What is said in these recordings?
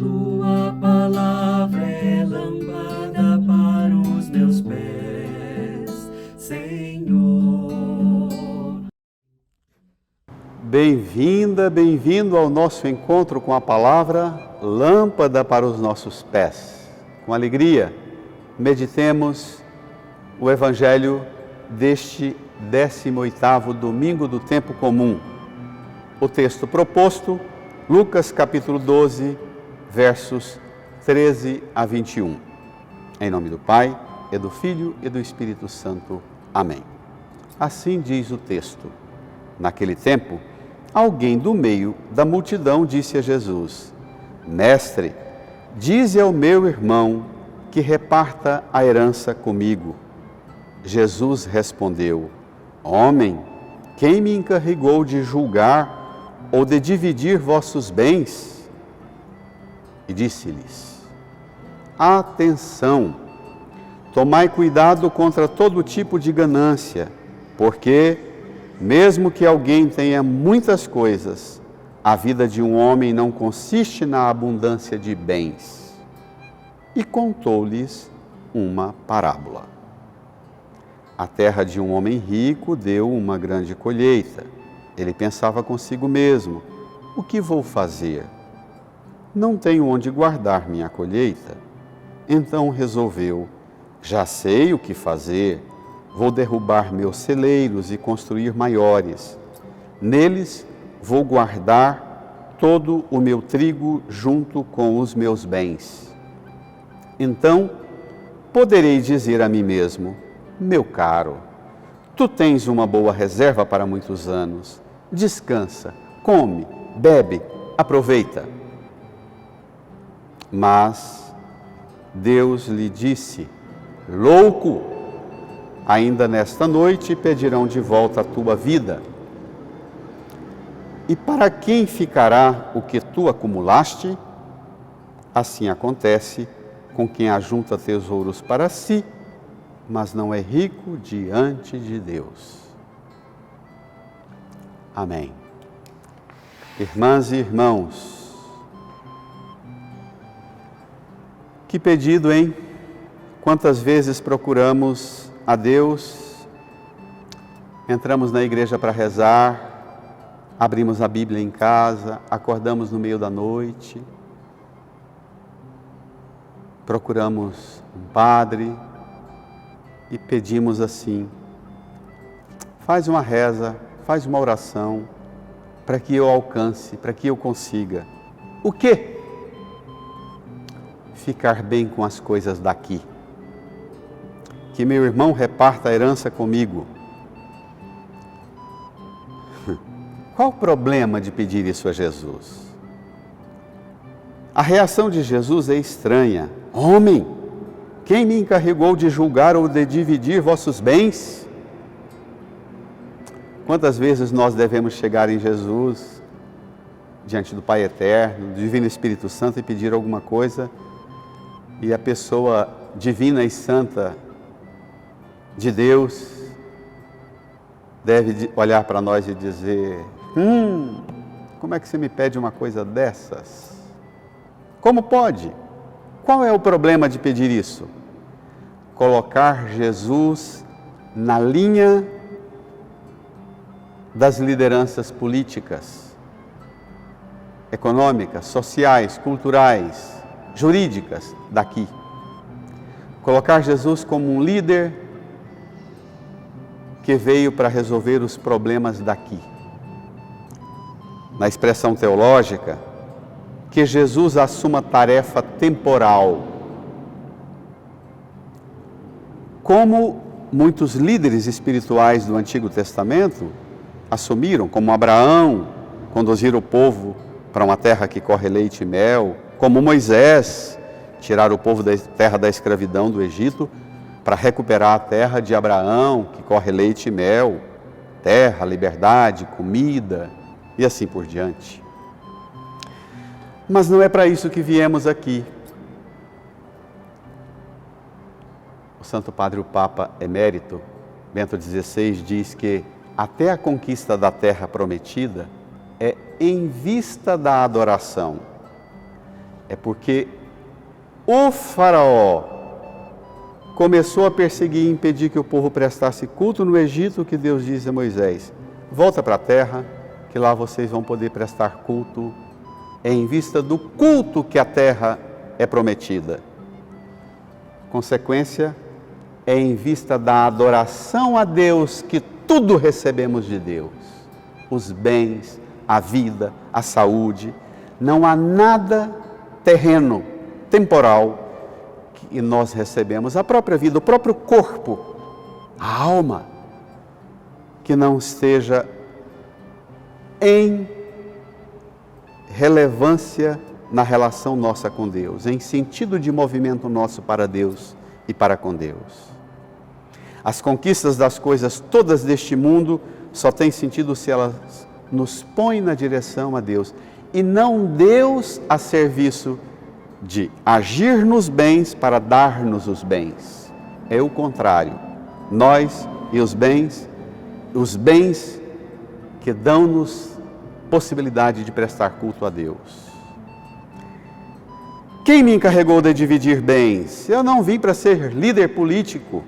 Tua palavra é lâmpada para os meus pés, Senhor. Bem-vinda, bem-vindo ao nosso encontro com a palavra, lâmpada para os nossos pés. Com alegria, meditemos o Evangelho deste 18º domingo do tempo comum. O texto proposto, Lucas capítulo 12, versos 13 a 21. Em nome do Pai, e do Filho e do Espírito Santo. Amém. Assim diz o texto. Naquele tempo, alguém do meio da multidão disse a Jesus: Mestre, dize ao meu irmão que reparta a herança comigo. Jesus respondeu: Homem, quem me encarregou de julgar ou de dividir vossos bens? E disse-lhes: Atenção, tomai cuidado contra todo tipo de ganância, porque, mesmo que alguém tenha muitas coisas, a vida de um homem não consiste na abundância de bens. E contou-lhes uma parábola. A terra de um homem rico deu uma grande colheita. Ele pensava consigo mesmo: o que vou fazer? Não tenho onde guardar minha colheita. Então resolveu: já sei o que fazer. Vou derrubar meus celeiros e construir maiores. Neles vou guardar todo o meu trigo junto com os meus bens. Então poderei dizer a mim mesmo: meu caro, tu tens uma boa reserva para muitos anos. Descansa, come, bebe, aproveita. Mas Deus lhe disse: louco, ainda nesta noite pedirão de volta a tua vida. E para quem ficará o que tu acumulaste? Assim acontece com quem ajunta tesouros para si, mas não é rico diante de Deus. Amém. Irmãs e irmãos, que pedido, hein? Quantas vezes procuramos a Deus, entramos na igreja para rezar, abrimos a Bíblia em casa, acordamos no meio da noite, procuramos um padre e pedimos assim: faz uma reza, faz uma oração para que eu alcance, para que eu consiga. O quê? Ficar bem com as coisas daqui. Que meu irmão reparta a herança comigo. Qual o problema de pedir isso a Jesus? A reação de Jesus é estranha. Homem, quem me encarregou de julgar ou de dividir vossos bens? Quantas vezes nós devemos chegar em Jesus, diante do Pai Eterno, do Divino Espírito Santo, e pedir alguma coisa, e a pessoa divina e santa de Deus deve olhar para nós e dizer: como é que você me pede uma coisa dessas? Como pode? Qual é o problema de pedir isso? Colocar Jesus na linha das lideranças políticas, econômicas, sociais, culturais, jurídicas daqui. Colocar Jesus como um líder que veio para resolver os problemas daqui. Na expressão teológica, que Jesus assuma tarefa temporal. Como muitos líderes espirituais do Antigo Testamento assumiram, como Abraão, conduzir o povo para uma terra que corre leite e mel, como Moisés, tirar o povo da terra da escravidão do Egito para recuperar a terra de Abraão, que corre leite e mel, terra, liberdade, comida e assim por diante. Mas não é para isso que viemos aqui. O Santo Padre, o Papa Emérito, Bento XVI, diz que até a conquista da terra prometida é em vista da adoração. É porque o faraó começou a perseguir e impedir que o povo prestasse culto no Egito, que Deus disse a Moisés: volta para a terra, que lá vocês vão poder prestar culto em vista do culto que a terra é prometida. Consequência, é em vista da adoração a Deus que tudo recebemos de Deus. Os bens, a vida, a saúde. Não há nada terreno, temporal, que nós recebemos. A própria vida, o próprio corpo, a alma, que não esteja em relevância na relação nossa com Deus, em sentido de movimento nosso para Deus e para com Deus. As conquistas das coisas todas deste mundo só têm sentido se elas nos põem na direção a Deus, e não Deus a serviço de agir nos bens para dar-nos os bens. É o contrário. Nós e os bens que dão-nos possibilidade de prestar culto a Deus. Quem me encarregou de dividir bens? Eu não vim para ser líder político.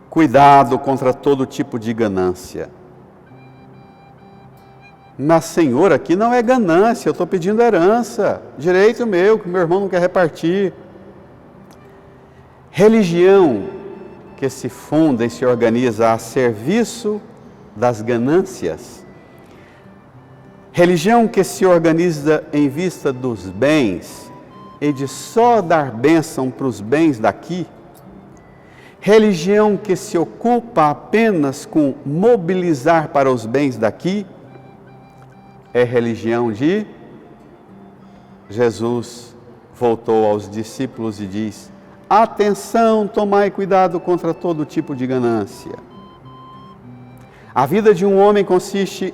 Cuidado contra todo tipo de ganância. Mas, Senhor, aqui não é ganância, eu estou pedindo herança, direito meu, que meu irmão não quer repartir. Religião que se funda e se organiza a serviço das ganâncias. Religião que se organiza em vista dos bens e de só dar bênção para os bens daqui. Religião que se ocupa apenas com mobilizar para os bens daqui. É religião de Jesus. Voltou aos discípulos e diz: atenção, tomai cuidado contra todo tipo de ganância. A vida de um homem consiste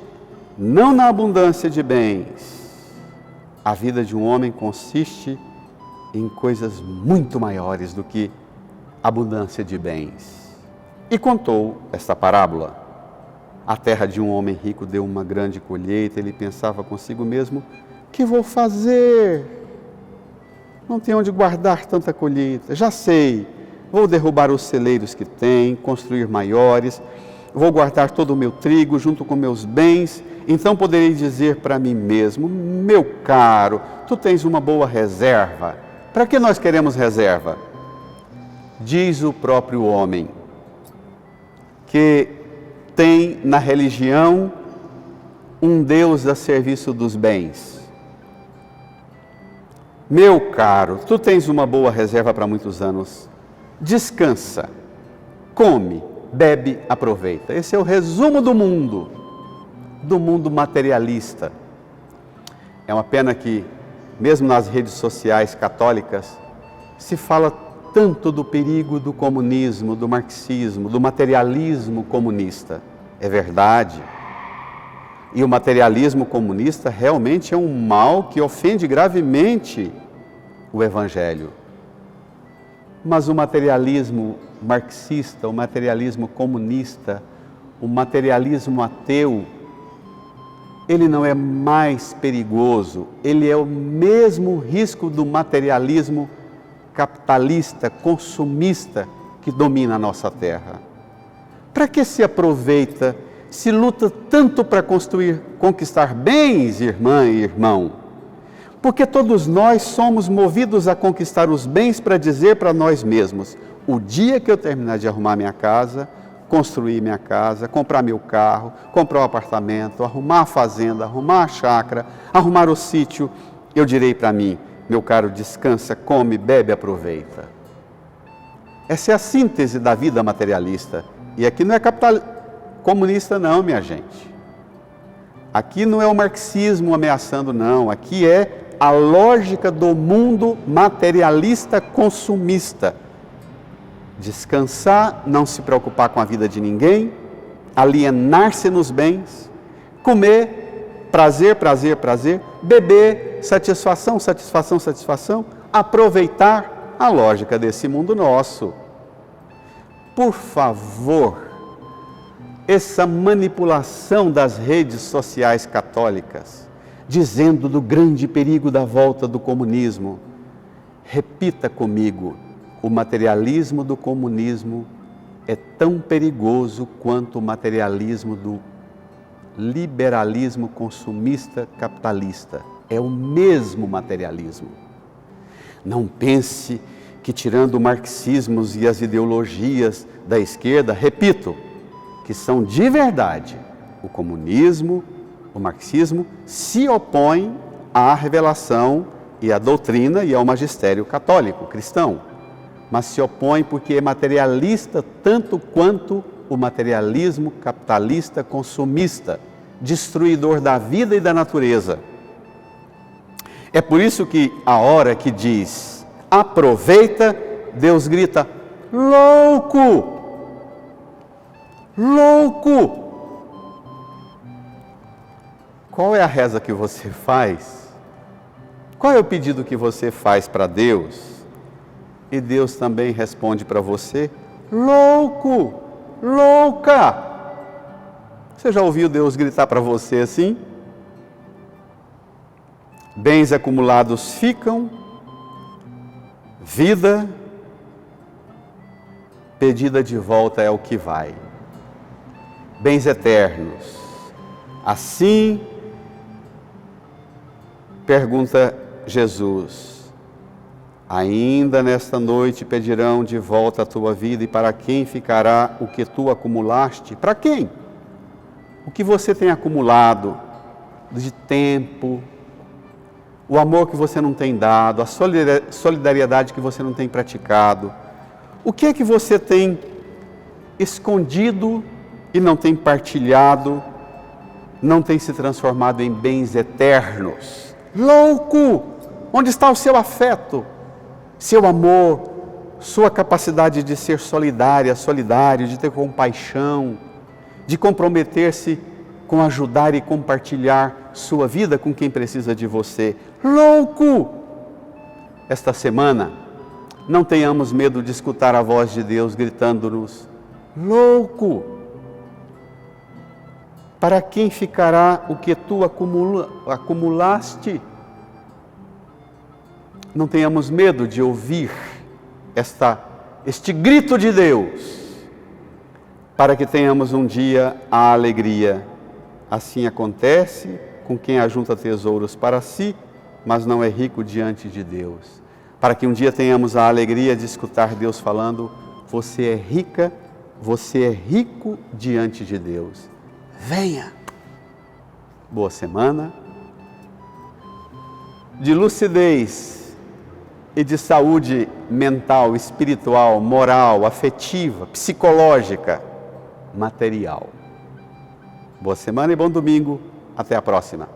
não na abundância de bens. A vida de um homem consiste em coisas muito maiores do que abundância de bens. E contou esta parábola. A terra de um homem rico deu uma grande colheita. Ele pensava consigo mesmo: que vou fazer? Não tenho onde guardar tanta colheita. Já sei, vou derrubar os celeiros que tem, construir maiores, vou guardar todo o meu trigo junto com meus bens. Então poderei dizer para mim mesmo: meu caro, tu tens uma boa reserva. Para que nós queremos reserva? Diz o próprio homem que tem na religião um Deus a serviço dos bens. Meu caro, tu tens uma boa reserva para muitos anos. Descansa, come, bebe, aproveita. Esse é o resumo do mundo materialista. É uma pena que, mesmo nas redes sociais católicas, se fala tanto do perigo do comunismo, do marxismo, do materialismo comunista. É verdade. E o materialismo comunista realmente é um mal que ofende gravemente o Evangelho. Mas o materialismo marxista, o materialismo comunista, o materialismo ateu, ele não é mais perigoso, ele é o mesmo risco do materialismo capitalista, consumista que domina a nossa terra. Para que se aproveita, se luta tanto para conquistar bens, irmã e irmão? Porque todos nós somos movidos a conquistar os bens para dizer para nós mesmos: o dia que eu terminar de arrumar minha casa, construir minha casa, comprar meu carro, comprar um apartamento, arrumar a fazenda, arrumar a chácara, arrumar o sítio, eu direi para mim: meu caro, descansa, come, bebe, aproveita. Essa é a síntese da vida materialista. E aqui não é comunista não, minha gente. Aqui não é o marxismo ameaçando, não. Aqui é a lógica do mundo materialista consumista. Descansar, não se preocupar com a vida de ninguém, alienar-se nos bens, comer, prazer, prazer, prazer, beber, satisfação, satisfação, satisfação, aproveitar a lógica desse mundo nosso. Por favor, essa manipulação das redes sociais católicas dizendo do grande perigo da volta do comunismo. Repita comigo: o materialismo do comunismo é tão perigoso quanto o materialismo do liberalismo consumista capitalista. É o mesmo materialismo. Não pense que, tirando o marxismo e as ideologias da esquerda, repito, que são de verdade, o comunismo, o marxismo, se opõem à revelação e à doutrina e ao magistério católico, cristão. Mas se opõe porque é materialista tanto quanto o materialismo capitalista consumista, destruidor da vida e da natureza. É por isso que a hora que diz aproveita, Deus grita: louco! Louco! Qual é a reza que você faz? Qual é o pedido que você faz para Deus? E Deus também responde para você: louco! Louca! Você já ouviu Deus gritar para você assim? Bens acumulados ficam, vida pedida de volta é o que vai. Bens eternos. Assim, pergunta Jesus: ainda nesta noite pedirão de volta a tua vida, e para quem ficará o que tu acumulaste? Para quem? O que você tem acumulado de tempo, o amor que você não tem dado, a solidariedade que você não tem praticado. O que é que você tem escondido e não tem partilhado, não tem se transformado em bens eternos? Louco! Onde está o seu afeto, seu amor, sua capacidade de ser solidário, de ter compaixão, de comprometer-se com ajudar e compartilhar sua vida com quem precisa de você? Louco! Esta semana, não tenhamos medo de escutar a voz de Deus gritando-nos: louco! Para quem ficará o que tu acumulaste? Não tenhamos medo de ouvir este grito de Deus, para que tenhamos um dia a alegria. Assim acontece com quem ajunta tesouros para si, mas não é rico diante de Deus. Para que um dia tenhamos a alegria de escutar Deus falando: você é rica, você é rico diante de Deus. Venha! Boa semana de lucidez e de saúde mental, espiritual, moral, afetiva, psicológica, material. Boa semana e bom domingo. Até a próxima.